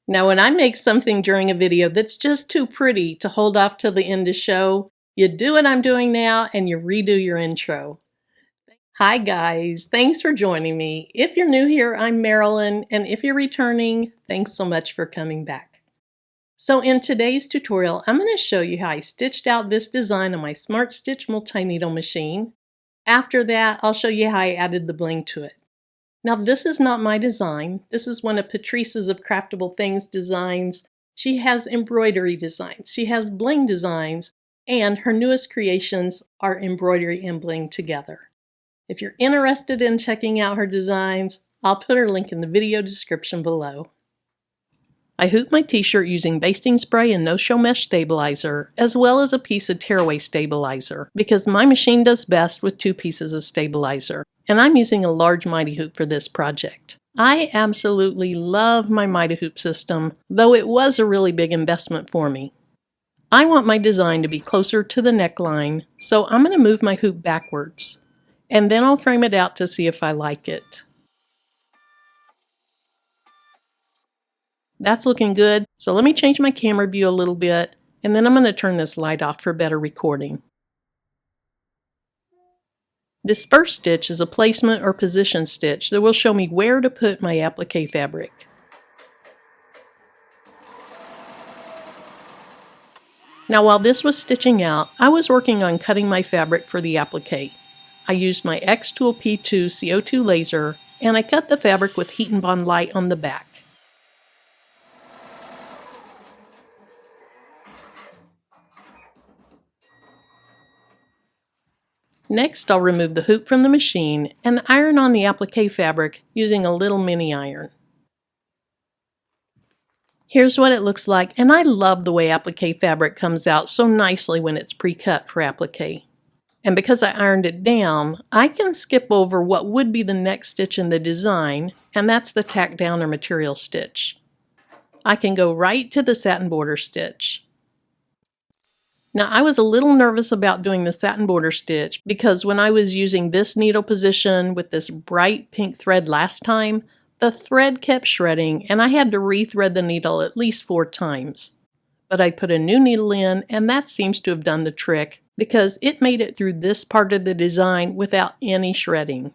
Now, when I make something during a video that's just too pretty to hold off till the end to show, you do what I'm doing now and you redo your intro. Hi guys, thanks for joining me. If you're new here, I'm Marilyn, and if you're returning, thanks so much for coming back. So in today's tutorial, I'm going to show you how I stitched out this design on my SmartStitch multi-needle machine. After that, I'll show you how I added the bling to it. Now this is not my design. This is one of Patrice's of Craftable Things designs. She has embroidery designs, she has bling designs, and her newest creations are embroidery and bling together. If you're interested in checking out her designs, I'll put her link in the video description below. I hooped my t-shirt using basting spray and no-show mesh stabilizer, as well as a piece of tearaway stabilizer, because my machine does best with 2 pieces of stabilizer, and I'm using a large Mighty Hoop for this project. I absolutely love my Mighty Hoop system, though it was a really big investment for me. I want my design to be closer to the neckline, so I'm going to move my hoop backwards, and then I'll frame it out to see if I like it. That's looking good, so let me change my camera view a little bit, and then I'm going to turn this light off for better recording. This first stitch is a placement or position stitch that will show me where to put my applique fabric. Now while this was stitching out, I was working on cutting my fabric for the applique. I used my X-Tool P2 CO2 laser, and I cut the fabric with Heat and Bond Light on the back. Next, I'll remove the hoop from the machine and iron on the applique fabric using a little mini iron. Here's what it looks like, and I love the way applique fabric comes out so nicely when it's pre-cut for applique. And because I ironed it down, I can skip over what would be the next stitch in the design, and that's the tack down or material stitch. I can go right to the satin border stitch. Now I was a little nervous about doing the satin border stitch because when I was using this needle position with this bright pink thread last time, the thread kept shredding and I had to re-thread the needle at least 4 times. But I put a new needle in and that seems to have done the trick because it made it through this part of the design without any shredding.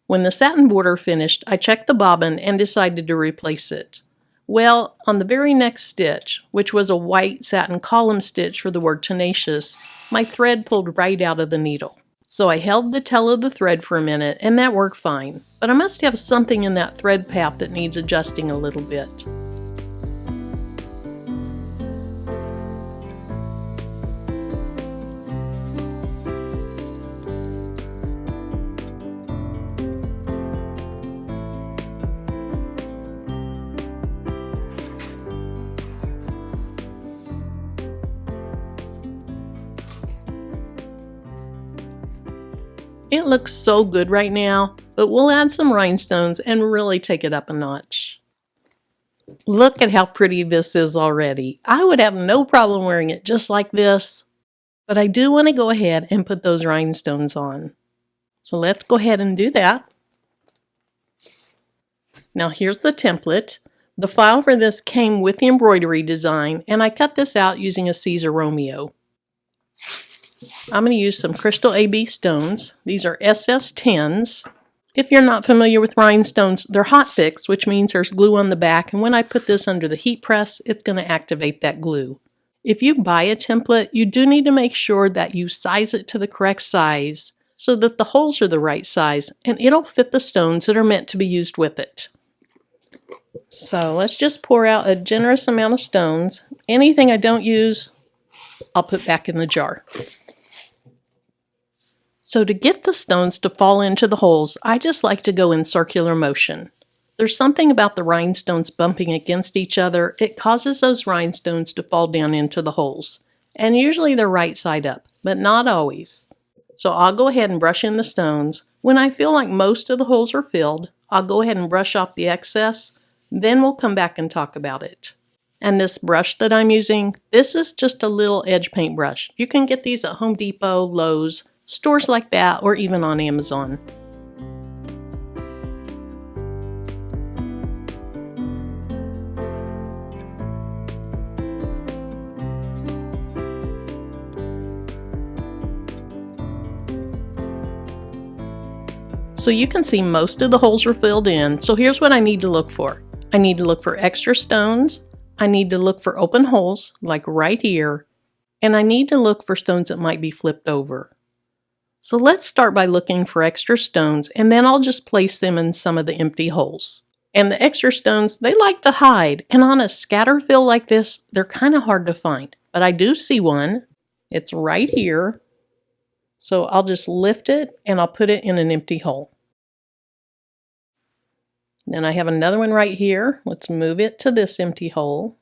When the satin border finished, I checked the bobbin and decided to replace it. Well, on the very next stitch, which was a white satin column stitch for the word tenacious, my thread pulled right out of the needle. So I held the tail of the thread for a minute and that worked fine, but I must have something in that thread path that needs adjusting a little bit. It looks so good right now, but we'll add some rhinestones and really take it up a notch. Look at how pretty this is already. I would have no problem wearing it just like this, but I do want to go ahead and put those rhinestones on. So let's go ahead and do that. Now here's the template. The file for this came with the embroidery design, and I cut this out using a Caesar Romeo. I'm going to use some Crystal AB stones. These are SS10s. If you're not familiar with rhinestones, they're hot fixed, which means there's glue on the back, and when I put this under the heat press, it's going to activate that glue. If you buy a template, you do need to make sure that you size it to the correct size so that the holes are the right size, and it'll fit the stones that are meant to be used with it. So let's just pour out a generous amount of stones. Anything I don't use, I'll put back in the jar. So to get the stones to fall into the holes, I just like to go in circular motion. There's something about the rhinestones bumping against each other. It causes those rhinestones to fall down into the holes. And usually they're right side up, but not always. So I'll go ahead and brush in the stones. When I feel like most of the holes are filled, I'll go ahead and brush off the excess. Then we'll come back and talk about it. And this brush that I'm using, this is just a little edge paint brush. You can get these at Home Depot, Lowe's, stores like that, or even on Amazon. So you can see most of the holes are filled in. So here's what I need to look for. I need to look for extra stones. I need to look for open holes, like right here. And I need to look for stones that might be flipped over. So let's start by looking for extra stones, and then I'll just place them in some of the empty holes. And the extra stones, they like to hide, and on a scatter fill like this, they're kind of hard to find. But I do see one. It's right here. So I'll just lift it and I'll put it in an empty hole. Then I have another one right here. Let's move it to this empty hole.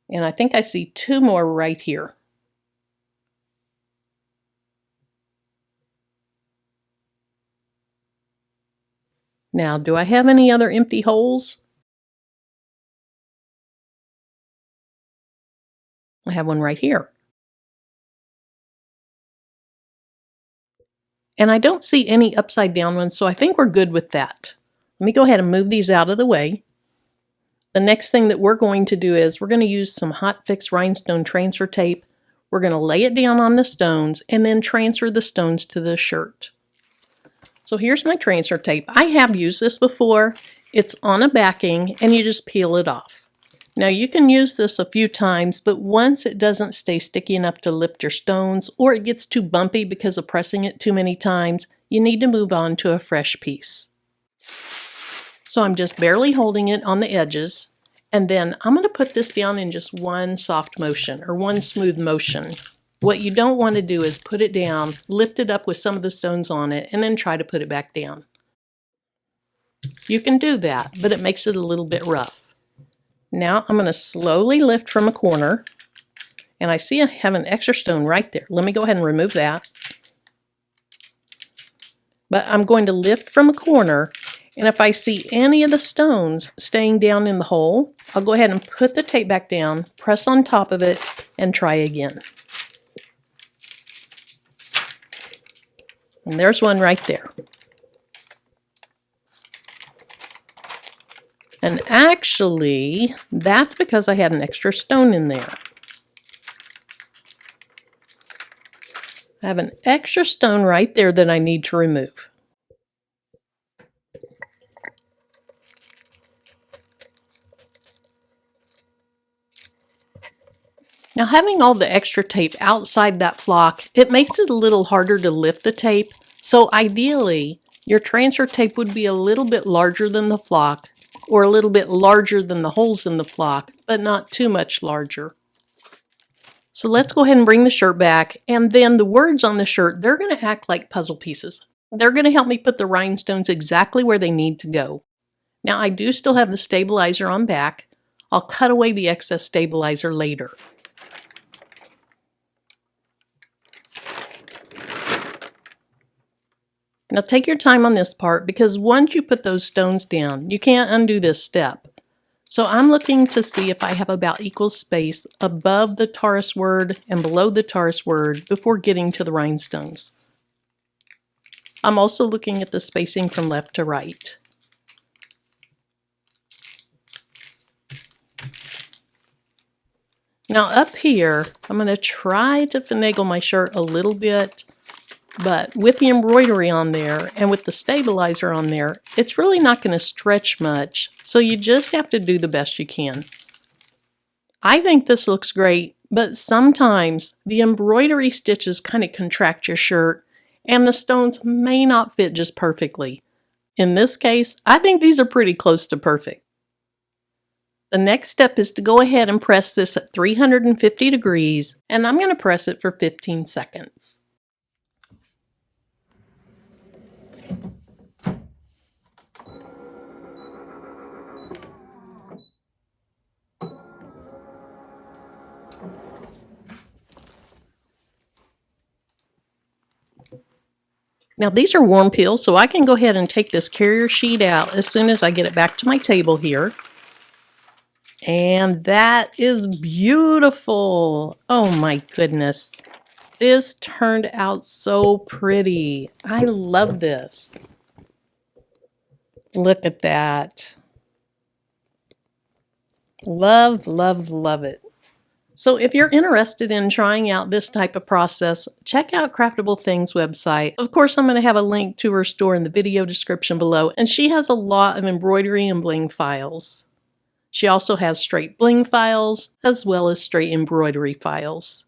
And I think I see two more right here. Now, do I have any other empty holes? I have one right here. And I don't see any upside down ones, so I think we're good with that. Let me go ahead and move these out of the way. The next thing that we're going to do is we're going to use some Hot Fix Rhinestone transfer tape. We're going to lay it down on the stones and then transfer the stones to the shirt. So here's my transfer tape. I have used this before. It's on a backing and you just peel it off. Now you can use this a few times, but once it doesn't stay sticky enough to lift your stones, or it gets too bumpy because of pressing it too many times, you need to move on to a fresh piece. So I'm just barely holding it on the edges, and then I'm going to put this down in just one soft motion, or one smooth motion. What you don't want to do is put it down, lift it up with some of the stones on it, and then try to put it back down. You can do that, but it makes it a little bit rough. Now I'm going to slowly lift from a corner, and I see I have an extra stone right there. Let me go ahead and remove that. But I'm going to lift from a corner, and if I see any of the stones staying down in the hole, I'll go ahead and put the tape back down, press on top of it, and try again. And there's one right there. And actually, that's because I had an extra stone in there. I have an extra stone right there that I need to remove. Now, having all the extra tape outside that flock, it makes it a little harder to lift the tape. So ideally, your transfer tape would be a little bit larger than the flock, or a little bit larger than the holes in the flock, but not too much larger. So let's go ahead and bring the shirt back, and then the words on the shirt, they're going to act like puzzle pieces. They're going to help me put the rhinestones exactly where they need to go. Now I do still have the stabilizer on back. I'll cut away the excess stabilizer later. Now take your time on this part, because once you put those stones down, you can't undo this step. So I'm looking to see if I have about equal space above the Taurus word and below the Taurus word before getting to the rhinestones. I'm also looking at the spacing from left to right. Now up here, I'm going to try to finagle my shirt a little bit. But with the embroidery on there and with the stabilizer on there, it's really not going to stretch much, so you just have to do the best you can. I think this looks great, but sometimes the embroidery stitches kind of contract your shirt, and the stones may not fit just perfectly. In this case, I think these are pretty close to perfect. The next step is to go ahead and press this at 350 degrees, and I'm going to press it for 15 seconds. Now these are warm peels, so I can go ahead and take this carrier sheet out as soon as I get it back to my table here. And that is beautiful. Oh my goodness. This turned out so pretty. I love this. Look at that. Love, love, love it. So if you're interested in trying out this type of process, check out Craftable Things website. Of course, I'm going to have a link to her store in the video description below, and she has a lot of embroidery and bling files. She also has straight bling files as well as straight embroidery files.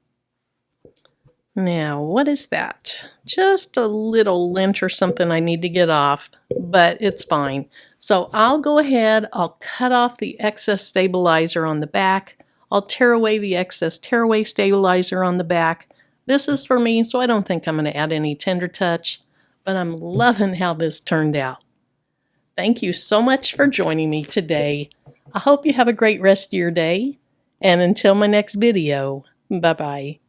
Now, what is that? Just a little lint or something I need to get off, but it's fine. So I'll go ahead, I'll cut off the excess stabilizer on the back. I'll tear away the excess tearaway stabilizer on the back. This is for me, so I don't think I'm going to add any tender touch, but I'm loving how this turned out. Thank you so much for joining me today. I hope you have a great rest of your day, and until my next video, bye-bye.